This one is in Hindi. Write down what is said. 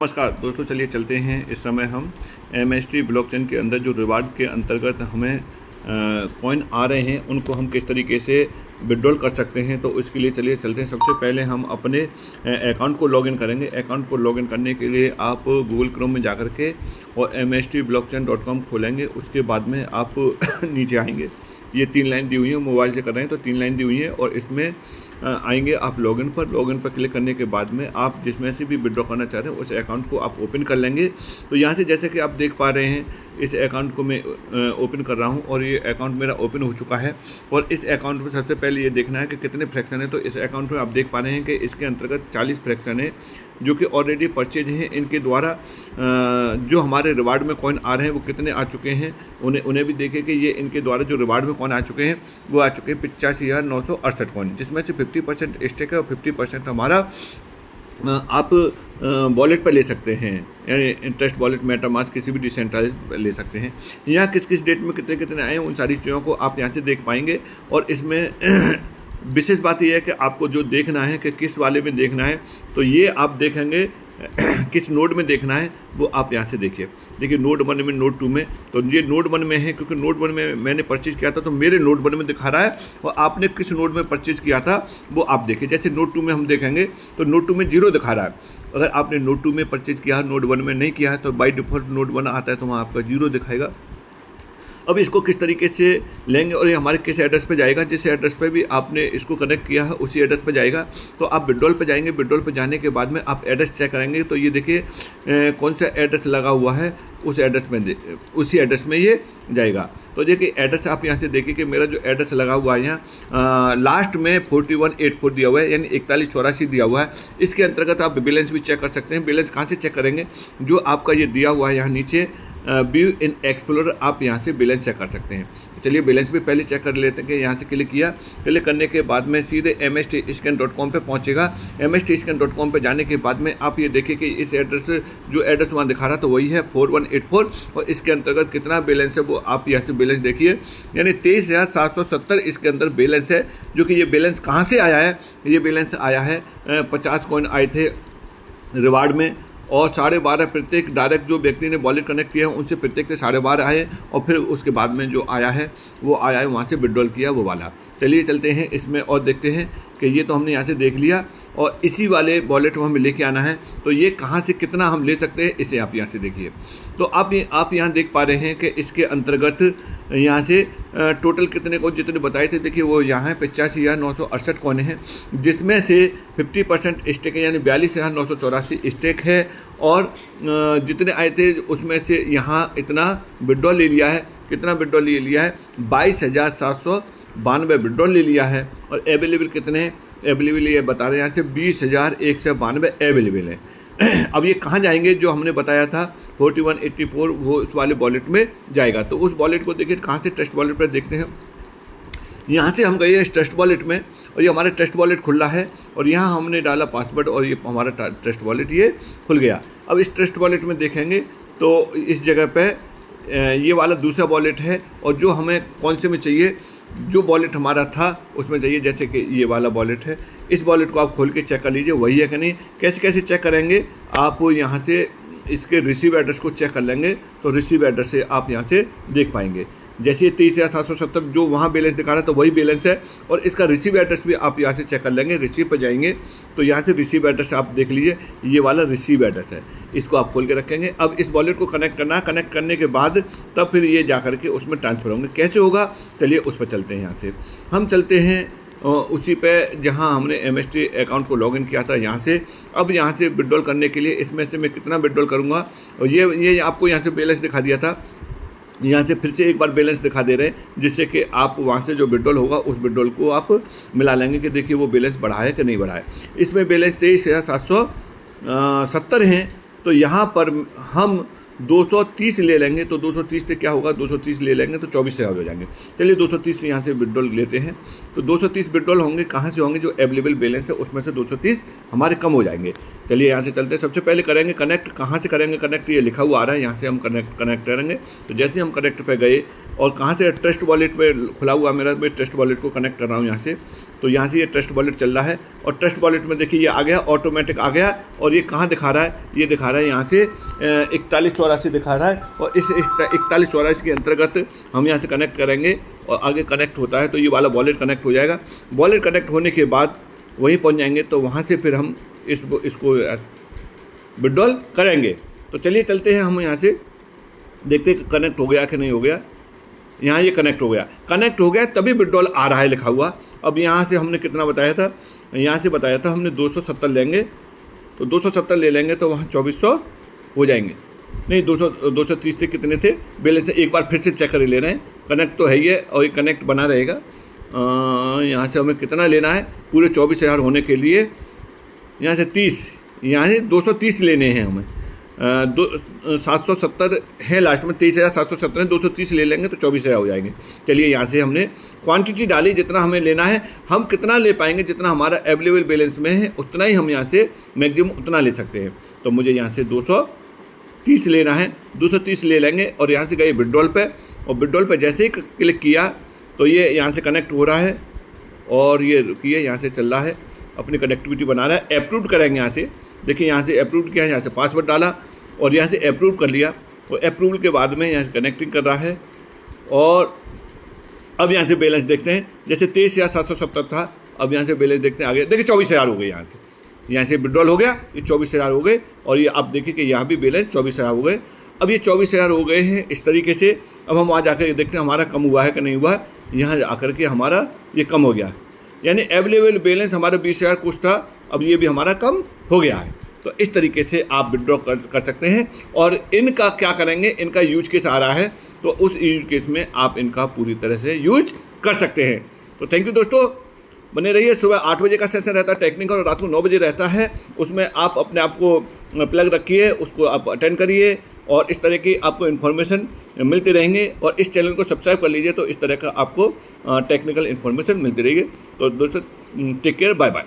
नमस्कार दोस्तों, चलिए चलते हैं। इस समय हम MST ब्लॉकचेन के अंदर जो रिवार्ड के अंतर्गत हमें कॉइन आ रहे हैं उनको हम किस तरीके से विड्रॉल कर सकते हैं, तो इसके लिए चलिए चलते हैं। सबसे पहले हम अपने अकाउंट को लॉगिन करेंगे। अकाउंट को लॉगिन करने के लिए आप गूगल क्रोम में जाकर के और mstblockchain.com खोलेंगे। उसके बाद में आप नीचे आएंगे, ये 3 लाइन दी हुई है, मोबाइल से कर रहे हैं तो 3 लाइन दी हुई है और इसमें आएंगे आप लॉगिन पर। लॉगिन पर क्लिक करने के बाद में आप जिसमें से भी विड्रॉ करना चाह रहे हैं उस अकाउंट को आप ओपन कर लेंगे। तो यहाँ से जैसे कि आप देख पा रहे हैं, इस अकाउंट को मैं ओपन कर रहा हूँ और ये अकाउंट मेरा ओपन हो चुका है। और इस अकाउंट में सबसे पहले ये देखना है कि कितने फ्रैक्शन है। तो इस अकाउंट में आप देख पा रहे हैं कि इसके अंतर्गत 40 फ्रैक्शन है जो कि ऑलरेडी परचेज हैं। इनके द्वारा जो हमारे रिवार्ड में कॉइन आ रहे हैं वो कितने आ चुके हैं, उन्हें भी देखें कि ये इनके द्वारा जो रिवार्ड में कॉइन आ चुके हैं वो आ चुके हैं 85,968 कॉइन, जिसमें से 50% स्टेक है और 50% हमारा आप वॉलेट पर ले सकते हैं, यानी इंटरेस्ट वॉलेट, मेटामास्क, किसी भी डिसेंट्रलाइज ले सकते हैं। यहाँ किस किस डेट में कितने कितने आए हैं उन सारी चीज़ों को आप यहाँ से देख पाएंगे। और इसमें विशेष बात यह है कि आपको जो देखना है कि किस वाले में देखना है, तो ये आप देखेंगे किस नोड में देखना है वो आप यहाँ से देखिए। देखिए नोड 1 में, नोड 2 में, तो ये नोड 1 में है क्योंकि नोड 1 में मैंने परचेज किया था तो मेरे नोड 1 में दिखा रहा है। और आपने किस नोड में परचेज किया था वो आप देखिए। जैसे नोड 2 में हम देखेंगे तो नोड 2 में 0 दिखा रहा है। अगर आपने नोड 2 में परचेज किया है, नोड 1 में नहीं किया है, तो बाई डिफ़ॉल्ट नोड 1 आता है तो वहाँ आपका 0 दिखाएगा। अब इसको किस तरीके से लेंगे और ये हमारे किस एड्रेस पे जाएगा, जिस एड्रेस पे भी आपने इसको कनेक्ट किया है उसी एड्रेस पे जाएगा। तो आप विड्रॉल पे जाएंगे, विड्रॉल पे जाने के बाद में आप एड्रेस चेक करेंगे। तो ये देखिए कौन सा एड्रेस लगा हुआ है, उस एड्रेस में उसी एड्रेस में ये जाएगा। तो देखिए एड्रेस आप यहाँ से देखिए कि मेरा जो एड्रेस लगा हुआ है यहाँ लास्ट में 4184 दिया हुआ है, यानी 4184 दिया हुआ है। इसके अंतर्गत आप बैलेंस भी चेक कर सकते हैं। बैलेंस कहाँ से चेक करेंगे, जो आपका ये दिया हुआ है यहाँ नीचे व्यू इन एक्सप्लोरर, आप यहाँ से बैलेंस चेक कर सकते हैं। चलिए बैलेंस भी पहले चेक कर लेते हैं कि यहाँ से क्लिक किया। क्लिक करने के बाद में सीधे mstscan.com पे पहुँचेगा। mstscan.com पे जाने के बाद में आप ये देखिए कि इस एड्रेस, जो एड्रेस वहाँ दिखा रहा तो वही है 4184, और इसके अंतर्गत कितना बैलेंस है वो आप यहाँ से बैलेंस देखिए, यानी 23,770 इसके अंदर बैलेंस है। जो कि ये बैलेंस कहाँ से आया है, ये बैलेंस आया है 50 कॉइन आए थे रिवार्ड में और 12.5 प्रत्येक डायरेक्ट जो व्यक्ति ने वॉलेट कनेक्ट किया है उनसे प्रत्येक से 12.5 आए, और फिर उसके बाद में जो आया है वो आया है वहाँ से विड्रॉल किया वो वाला। चलिए चलते हैं इसमें और देखते हैं कि ये तो हमने यहाँ से देख लिया और इसी वाले वॉलेट को हमें लेके आना है। तो ये कहाँ से कितना हम ले सकते हैं इसे आप यहाँ से देखिए। तो आप यहाँ देख पा रहे हैं कि इसके अंतर्गत यहाँ से टोटल कितने को जितने बताए थे, देखिए वो यहाँ है 85,968 कॉइन हैं, जिसमें से 50% स्टेक है, यानी 42,984 स्टेक है। और जितने आए थे उसमें से यहाँ इतना विड्रॉल ले लिया है। कितना विड्रॉल ले लिया है, 22,792 विड्रॉल ले लिया है। और अवेलेबल कितने हैं, अवेलेबल ये बता रहे हैं यहाँ से 20,192 अवेलेबल है। अब ये कहाँ जाएंगे, जो हमने बताया था 4184 वो उस वाले वॉलेट में जाएगा। तो उस वॉलेट को देखिए कहाँ से, ट्रस्ट वॉलेट पर देखते हैं। यहाँ से हम गए इस ट्रस्ट वॉलेट में और ये हमारा ट्रस्ट वॉलेट खुला है और यहाँ हमने डाला पासवर्ड और ये हमारा ट्रस्ट वॉलेट ये खुल गया। अब इस ट्रस्ट वॉलेट में देखेंगे तो इस जगह पे ये वाला दूसरा वॉलेट है और जो हमें कौन से में चाहिए, जो वॉलेट हमारा था उसमें चाहिए, जैसे कि ये वाला वॉलेट है। इस वॉलेट को आप खोल के चेक कर लीजिए वही है कि नहीं। कैसे कैसे चेक करेंगे, आप यहाँ से इसके रिसीव एड्रेस को चेक कर लेंगे तो रिसीव एड्रेस से आप यहाँ से देख पाएंगे। जैसे 23,770 जो वहाँ बैलेंस दिखा रहा है तो वही बैलेंस है, और इसका रिसीव एड्रेस भी आप यहाँ से चेक कर लेंगे। रिसीव पर जाएंगे तो यहाँ से रिसीव एड्रेस आप देख लीजिए, ये वाला रिसीव एड्रेस है, इसको आप खोल के रखेंगे। अब इस वॉलेट को कनेक्ट करना है, कनेक्ट करने के बाद तब फिर ये जा करके उसमें ट्रांसफ़र होंगे। कैसे होगा, चलिए उस पर चलते हैं। यहाँ से हम चलते हैं उसी पे जहाँ हमने MST अकाउंट को लॉगिन किया था यहाँ से। अब यहाँ से विड्रॉल करने के लिए इसमें से मैं कितना विड्रॉल करूँगा, और ये आपको यहाँ से बैलेंस दिखा दिया था, यहाँ से फिर से एक बार बैलेंस दिखा दे रहे हैं, जिससे कि आप वहाँ से जो विड्रॉल होगा उस विड्रॉल को आप मिला लेंगे कि देखिए वो बैलेंस बढ़ा है कि नहीं बढ़ा है। इसमें बैलेंस 23,770 हैं, तो यहाँ पर हम 230 ले लेंगे। तो 230 से क्या होगा, 230 ले लेंगे तो 24,000 हो जाएंगे। चलिए 230 से यहाँ से विड्रॉल लेते हैं। तो 230 विड्रॉल होंगे, कहाँ से होंगे, जो अवेलेबल बैलेंस है उसमें से 230 हमारे कम हो जाएंगे। चलिए यहाँ से चलते हैं। सबसे पहले करेंगे कनेक्ट। कहाँ से करेंगे कनेक्ट, ये लिखा हुआ आ रहा है, यहाँ से हम कनेक्ट करेंगे। तो जैसे हम कनेक्ट पे गए और कहाँ से ट्रस्ट वॉलेट पे खुला हुआ मेरा, मैं ट्रस्ट वॉलेट को कनेक्ट कर रहा हूँ यहाँ से। तो यहाँ से ये ट्रस्ट वॉलेट चल रहा है और ट्रस्ट वॉलेट में देखिए ये आ गया, ऑटोमेटिक आ गया। और ये कहाँ दिखा रहा है, ये दिखा रहा है यहाँ से 4184 दिखा रहा है। और इस 4184 के अंतर्गत हम यहाँ से कनेक्ट करेंगे और आगे कनेक्ट होता है तो ये वाला वॉलेट कनेक्ट हो जाएगा। वॉलेट कनेक्ट होने के बाद वहीं पहुँच जाएंगे, तो वहाँ से फिर हम इसको विड्रॉल करेंगे। तो चलिए चलते हैं, हम यहाँ से देखते हैं कनेक्ट हो गया कि नहीं हो गया। यहाँ ये कनेक्ट हो गया तभी विड्रॉल आ रहा है लिखा हुआ। अब यहाँ से हमने कितना बताया था, यहाँ से बताया था हमने 270 लेंगे, तो 270 ले लेंगे तो वहाँ 2400 हो जाएंगे। नहीं 230 थे, कितने थे बैलेंस, एक बार फिर से चेक कर ले रहे हैं। कनेक्ट तो है ही है और ये कनेक्ट बना रहेगा। यहाँ से हमें कितना लेना है पूरे 24,000 होने के लिए, यहाँ से 30, यहाँ से 230 लेने हैं हमें। 770 है लास्ट में, 23,770 है, 230 ले लेंगे तो 24,000 हो जाएंगे। चलिए यहाँ से हमने क्वांटिटी डाली, जितना हमें लेना है, हम कितना ले पाएंगे, जितना हमारा अवेलेबल बैलेंस में है उतना ही हम यहाँ से मैक्सिमम उतना ले सकते हैं। तो मुझे यहाँ से 230 लेना है, 230 ले लेंगे और यहाँ से गए विड्रॉल पे। और विड्रॉल पे जैसे ही क्लिक किया तो ये यहाँ से कनेक्ट हो रहा है और ये रुकिए यहाँ से चल रहा है, अपनी कनेक्टिविटी बना रहा है। अप्रूव करेंगे यहाँ से, देखिए यहाँ से अप्रूव किया है, यहाँ से पासवर्ड डाला और यहाँ से अप्रूव कर लिया। और अप्रूवल के बाद में यहाँ से कनेक्टिंग कर रहा है। और अब यहाँ से बैलेंस देखते हैं, जैसे 23,770 था, अब यहाँ से बैलेंस देखते हैं आगे। देखिए 24,000 हो गए, यहाँ से विड्रॉल हो गया, ये 24,000 हो गए। और ये आप देखिए कि यहाँ भी बैलेंस 24,000 हो गए। अब ये 24,000 हो गए हैं इस तरीके से। अब हम वहाँ जाकर देखते हैं हमारा कम हुआ है कि नहीं हुआ। यहाँ आकर के हमारा ये कम हो गया, यानी अवेलेबल बैलेंस हमारा 20,000 कुछ था, अब ये भी हमारा कम हो गया है। तो इस तरीके से आप विड्रॉ कर सकते हैं। और इनका क्या करेंगे, इनका यूज केस आ रहा है, तो उस यूज केस में आप इनका पूरी तरह से यूज कर सकते हैं। तो थैंक यू दोस्तों, बने रहिए। सुबह 8 बजे का सेशन रहता है टेक्निकल और रात को 9 बजे रहता है। उसमें आप अपने आप को प्लग रखिए, उसको आप अटेंड करिए और इस तरह की आपको इन्फॉर्मेशन मिलती रहेंगे। और इस चैनल को सब्सक्राइब कर लीजिए, तो इस तरह का आपको टेक्निकल इन्फॉर्मेशन मिलती रहेगी। तो दोस्तों टेक केयर, बाय बाय।